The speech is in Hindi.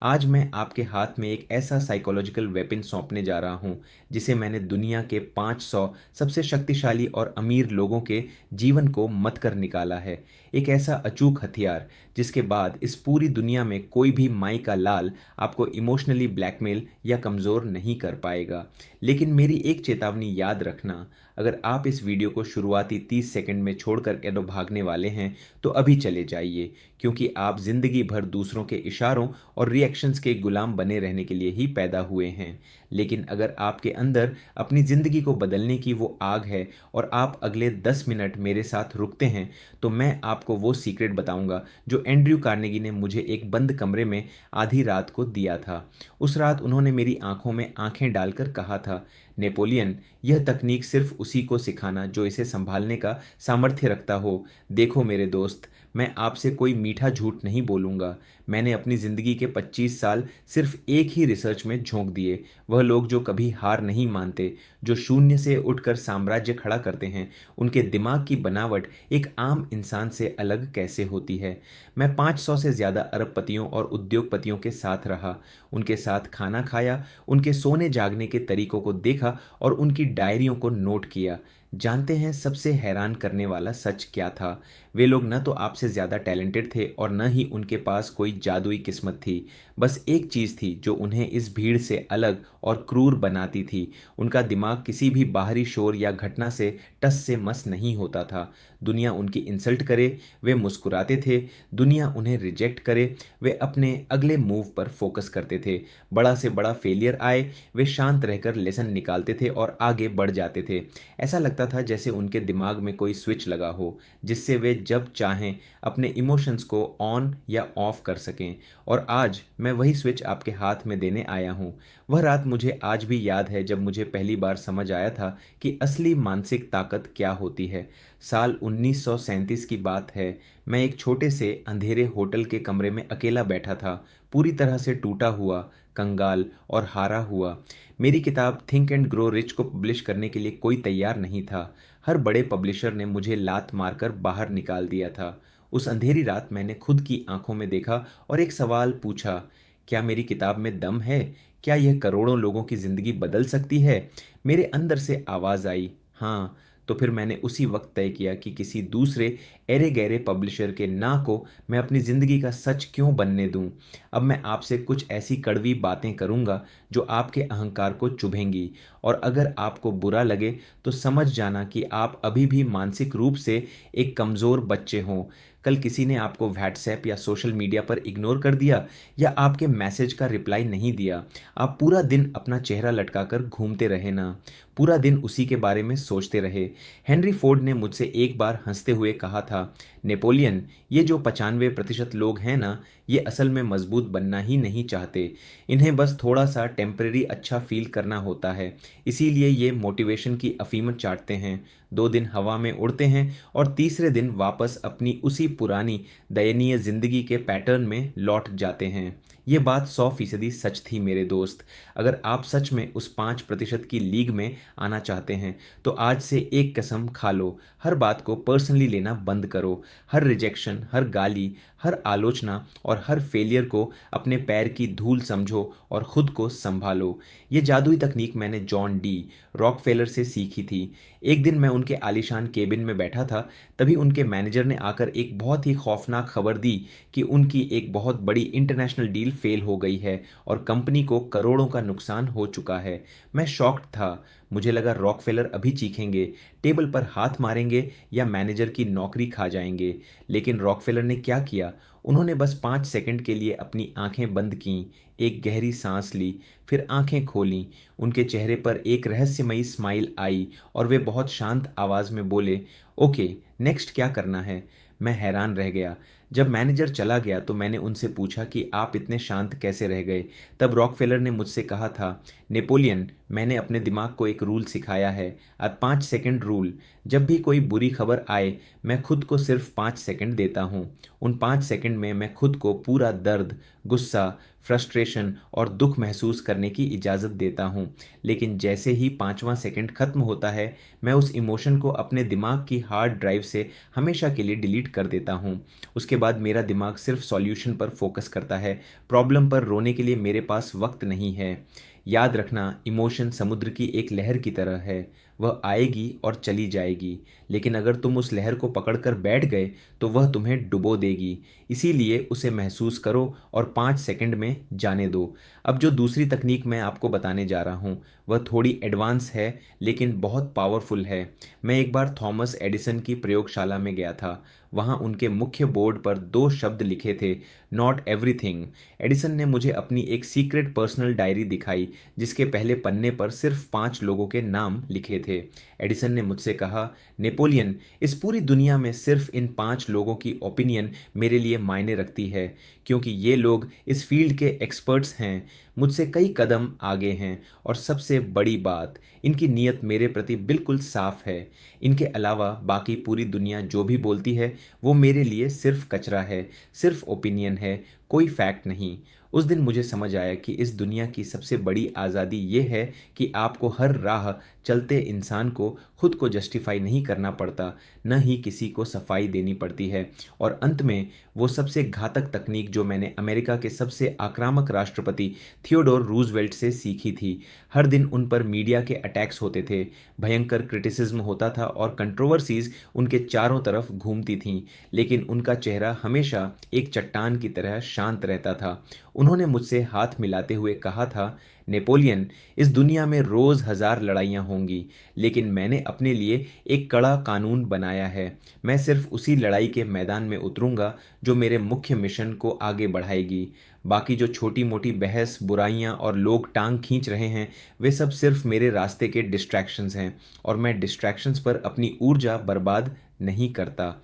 आज मैं आपके हाथ में एक ऐसा साइकोलॉजिकल वेपन सौंपने जा रहा हूं जिसे मैंने दुनिया के 500 सबसे शक्तिशाली और अमीर लोगों के जीवन को मत कर निकाला है। एक ऐसा अचूक हथियार जिसके बाद इस पूरी दुनिया में कोई भी माई का लाल आपको इमोशनली ब्लैकमेल या कमज़ोर नहीं कर पाएगा। लेकिन मेरी एक चेतावनी याद रखना, अगर आप इस वीडियो को शुरुआती 30 सेकंड में छोड़कर कैदो भागने वाले हैं तो अभी चले जाइए, क्योंकि आप जिंदगी भर दूसरों के इशारों और रिएक्शंस के गुलाम बने रहने के लिए ही पैदा हुए हैं। लेकिन अगर आपके अंदर अपनी ज़िंदगी को बदलने की वो आग है और आप अगले 10 मिनट मेरे साथ रुकते हैं, तो मैं आपको वो सीक्रेट बताऊंगा जो एंड्रयू कार्नेगी ने मुझे एक बंद कमरे में आधी रात को दिया था। उस रात उन्होंने मेरी आंखों में आंखें डालकर कहा था, नेपोलियन, यह तकनीक सिर्फ उसी को सिखाना जो इसे संभालने का सामर्थ्य रखता हो। देखो मेरे दोस्त, मैं आपसे कोई मीठा झूठ नहीं बोलूँगा। मैंने अपनी ज़िंदगी के 25 साल सिर्फ एक ही रिसर्च में झोंक दिए। वह लोग जो कभी हार नहीं मानते, जो शून्य से उठकर साम्राज्य खड़ा करते हैं, उनके दिमाग की बनावट एक आम इंसान से अलग कैसे होती है। मैं 500 से ज़्यादा अरबपतियों और उद्योगपतियों के साथ रहा, उनके साथ खाना खाया, उनके सोने जागने के तरीकों को देखा और उनकी डायरियों को नोट किया। जानते हैं सबसे हैरान करने वाला सच क्या था? वे लोग न तो आपसे ज़्यादा टैलेंटेड थे और न ही उनके पास कोई जादुई किस्मत थी। बस एक चीज़ थी जो उन्हें इस भीड़ से अलग और क्रूर बनाती थी। उनका दिमाग किसी भी बाहरी शोर या घटना से टस से मस नहीं होता था। दुनिया उनकी इंसल्ट करे, वे मुस्कुराते थे। दुनिया उन्हें रिजेक्ट करे, वे अपने अगले मूव पर फोकस करते थे। बड़ा से बड़ा फेलियर आए, वे शांत रहकर लेसन निकालते थे और आगे बढ़ जाते थे। ऐसा लगता था जैसे उनके दिमाग में कोई स्विच लगा हो, जिससे वे जब चाहें अपने इमोशंस को ऑन या ऑफ कर सकें। और आज मैं वही स्विच आपके हाथ में देने आया हूँ। वह रात मुझे आज भी याद है जब मुझे पहली बार समझ आया था कि असली मानसिक ताकत क्या होती है। साल 1937 की बात है। मैं एक छोटे से अंधेरे होटल के कमरे में अकेला बैठा था, पूरी तरह से टूटा हुआ, कंगाल और हारा हुआ। मेरी किताब थिंक एंड ग्रो रिच को पब्लिश करने के लिए कोई तैयार नहीं था। हर बड़े पब्लिशर ने मुझे लात मारकर बाहर निकाल दिया था। उस अंधेरी रात मैंने खुद की आंखों में देखा और एक सवाल पूछा, क्या मेरी किताब में दम है? क्या यह करोड़ों लोगों की ज़िंदगी बदल सकती है? मेरे अंदर से आवाज़ आई, हाँ। तो फिर मैंने उसी वक्त तय किया कि किसी दूसरे एरे गहरे पब्लिशर के ना को मैं अपनी ज़िंदगी का सच क्यों बनने दूं। अब मैं आपसे कुछ ऐसी कड़वी बातें करूंगा जो आपके अहंकार को चुभेंगी, और अगर आपको बुरा लगे तो समझ जाना कि आप अभी भी मानसिक रूप से एक कमज़ोर बच्चे हों। कल किसी ने आपको व्हाट्सएप या सोशल मीडिया पर इग्नोर कर दिया या आपके मैसेज का रिप्लाई नहीं दिया, आप पूरा दिन अपना चेहरा लटकाकर घूमते रहे ना, पूरा दिन उसी के बारे में सोचते रहे। हेनरी फोर्ड ने मुझसे एक बार हंसते हुए कहा था, नेपोलियन, ये जो 95% लोग हैं ना, ये असल में मजबूत बनना ही नहीं चाहते। इन्हें बस थोड़ा सा टेम्परेरी अच्छा फील करना होता है, इसीलिए ये मोटिवेशन की अफीमत चाटते हैं। 2 दिन हवा में उड़ते हैं और तीसरे दिन वापस अपनी उसी पुरानी दयनीय जिंदगी के पैटर्न में लौट जाते हैं। ये बात 100% सच थी मेरे दोस्त। अगर आप सच में उस 5% की लीग में आना चाहते हैं तो आज से एक कसम खा लो, हर बात को पर्सनली लेना बंद करो। हर रिजेक्शन, हर गाली, हर आलोचना और हर फेलियर को अपने पैर की धूल समझो और खुद को संभालो। ये जादुई तकनीक मैंने जॉन डी रॉकफेलर से सीखी थी। एक दिन मैं उनके आलीशान केबिन में बैठा था, तभी उनके मैनेजर ने आकर एक बहुत ही खौफनाक खबर दी कि उनकी एक बहुत बड़ी इंटरनेशनल डील फेल हो गई है और कंपनी को करोड़ों का नुकसान हो चुका है। मैं शॉक्ड था। मुझे लगा रॉकफेलर अभी चीखेंगे, टेबल पर हाथ मारेंगे या मैनेजर की नौकरी खा जाएंगे। लेकिन रॉकफेलर ने क्या किया? उन्होंने बस 5 सेकंड के लिए अपनी आंखें बंद कीं, एक गहरी सांस ली, फिर आंखें खोलीं। उनके चेहरे पर एक रहस्यमयी स्माइल आई और वे बहुत शांत आवाज़ में बोले, ओके, नेक्स्ट क्या करना है? मैं हैरान रह गया। जब मैनेजर चला गया तो मैंने उनसे पूछा कि आप इतने शांत कैसे रह गए? तब रॉकफेलर ने मुझसे कहा था, नेपोलियन, मैंने अपने दिमाग को एक रूल सिखाया है, अब 5 सेकंड रूल। जब भी कोई बुरी खबर आए, मैं खुद को सिर्फ 5 सेकंड देता हूँ। उन 5 सेकंड में मैं खुद को पूरा दर्द, गुस्सा, फ्रस्ट्रेशन और दुख महसूस करने की इजाज़त देता हूँ। लेकिन जैसे ही 5वां सेकंड खत्म होता है, मैं उस इमोशन को अपने दिमाग की हार्ड ड्राइव से हमेशा के लिए डिलीट कर देता हूँ। उसके बाद मेरा दिमाग सिर्फ सॉल्यूशन पर फोकस करता है, प्रॉब्लम पर रोने के लिए मेरे पास वक्त नहीं है। याद रखना, इमोशन समुद्र की एक लहर की तरह है। वह आएगी और चली जाएगी, लेकिन अगर तुम उस लहर को पकड़कर बैठ गए तो वह तुम्हें डुबो देगी। इसीलिए उसे महसूस करो और 5 सेकंड में जाने दो। अब जो दूसरी तकनीक मैं आपको बताने जा रहा हूँ वह थोड़ी एडवांस है, लेकिन बहुत पावरफुल है। मैं एक बार थॉमस एडिसन की प्रयोगशाला में गया था। वहाँ उनके मुख्य बोर्ड पर 2 शब्द लिखे थे, नॉट एवरीथिंग। एडिसन ने मुझे अपनी एक सीक्रेट पर्सनल डायरी दिखाई, जिसके पहले पन्ने पर सिर्फ 5 लोगों के नाम लिखे थे। एडिसन ने मुझसे कहा, नेपोलियन, इस पूरी दुनिया में सिर्फ इन 5 लोगों की ओपिनियन मेरे लिए मायने रखती है, क्योंकि ये लोग इस फील्ड के एक्सपर्ट्स हैं, मुझसे कई कदम आगे हैं, और सबसे बड़ी बात, इनकी नीयत मेरे प्रति बिल्कुल साफ है। इनके अलावा बाकी पूरी दुनिया जो भी बोलती है वो मेरे लिए सिर्फ कचरा है, सिर्फ ओपिनियन है, कोई फैक्ट नहीं। उस दिन मुझे समझ आया कि इस दुनिया की सबसे बड़ी आज़ादी ये है कि आपको हर राह चलते इंसान को खुद को जस्टिफाई नहीं करना पड़ता, न ही किसी को सफाई देनी पड़ती है। और अंत में वो सबसे घातक तकनीक जो मैंने अमेरिका के सबसे आक्रामक राष्ट्रपति थियोडोर रूजवेल्ट से सीखी थी। हर दिन उन पर मीडिया के अटैक्स होते थे, भयंकर क्रिटिसिज्म होता था और कंट्रोवर्सीज उनके चारों तरफ घूमती थीं, लेकिन उनका चेहरा हमेशा एक चट्टान की तरह शांत रहता था। उन्होंने मुझसे हाथ मिलाते हुए कहा था, नेपोलियन, इस दुनिया में रोज़ 1000 लड़ाइयाँ होंगी, लेकिन मैंने अपने लिए एक कड़ा कानून बनाया है। मैं सिर्फ उसी लड़ाई के मैदान में उतरूंगा जो मेरे मुख्य मिशन को आगे बढ़ाएगी। बाकी जो छोटी मोटी बहस, बुराइयां और लोग टांग खींच रहे हैं, वे सब सिर्फ मेरे रास्ते के डिस्ट्रैक्शंस हैं, और मैं डिस्ट्रैक्शंस पर अपनी ऊर्जा बर्बाद नहीं करता।